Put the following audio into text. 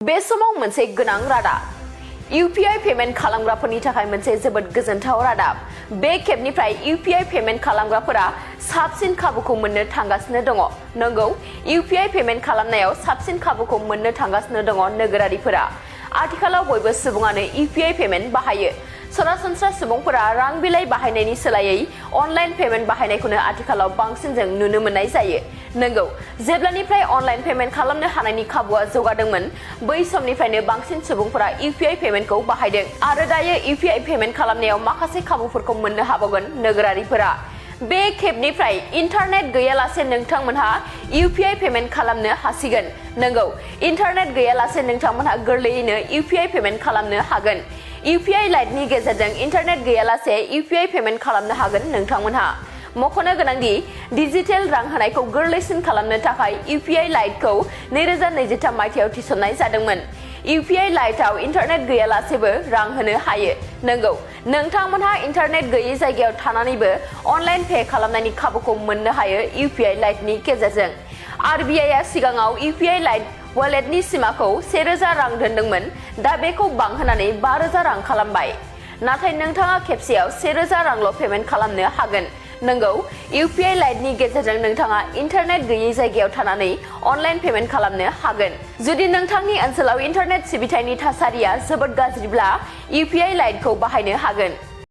बे समाव मोनसे गोनां रादाब UPI पेमेन्ट खालामग्राफोरनि थाखाय मोनसे जोबोद गोजोनथाव रादाब बे खेबनिफ्राय UPI पेमेन्ट खालामग्राफोरा साबसिन खाबुखौ मोननो थांगासिनो दङ नंगौ UPI पेमेन्ट खालामनायाव साबसिन खाबुखौ मोननो थांगासिनो दङ नोगोरारिफोरा आथिखालाव बयबो सुबुङानो UPI पेमेन्ट बाहायो सरासनस्रा सुबुंफोरा रां बिलाइ बाहायनायनि सोलायै अनलाइन पेमेन्ट बाहायनायखौनो आथिखालाव बांसिन जों नुनो मोननाय जायो नंगौ जेब्लानिफ्राय अनलाइन पेमेन्ट खालामनो हानायनि खाबुआ जौगादोंमोन बै समनिफ्रायनो बांसिन सुबुंफोरा UPI पेमेन्टखौ बाहायदों आरो दायो UPI पेमेन्ट खालामनायाव माखासे खाबुफोरखौ मोननो हाबावगोन नोगोरारिफोरा बे खेबनिफ्राय इन्टारनेट गैयालासे नोंथांमोनहा UPI पेमेन्ट खालामनो हासिगोन नंगौ इन्टारनेट गैयालासे नोंथांमोनहा गोरलैयैनो UPI पेमेन्ट खालामनो हागोन UPI लाइटनि गेजेरजों इन्टारनेट गैयालासे UPI पेमेन्ट खालामनो हागोन नोंथांमोनहा मख'नो गोनांदि डिजिटेल रां होनायखौ गोरलैसिन खालामनो थाखाय UPI लाइटखौ 2023 मायथाइयाव थिसननाय जादोंमोन UPI लाइटआव इन्टारनेट गैयालासेबो रां होनो हायो नंगौ नोंथांमोनहा इन्टारनेट गैयै जायगायाव थानानैबो अनलाइन पे खालामनायनि खाबुखौ मोननो हायो UPI लाइटनि गेजेरजों RBIआ सिगाङाव UPI लाइट वालेटनि सिमाखौ 1000 रां दोनदोंमोन दा बेखौ बांहोनानै 5000 रां खालामबाय नाथाय नोंथाङा खेबसेयाव 1000 रांल' पेमेन्ट खालामनो हागोन नंगौ UPI लाइटनि गेजेरजों नोंथाङा इन्टारनेट गैयै जायगायाव थानानै अनलाइन पेमेन्ट खालामनो हागोन जुदि नोंथांनि ओनसोलाव इन्टारनेट सिबिथायनि थासारिया जोबोद गाज्रिब्ला UPI लाइटखौ बाहायनो हागोन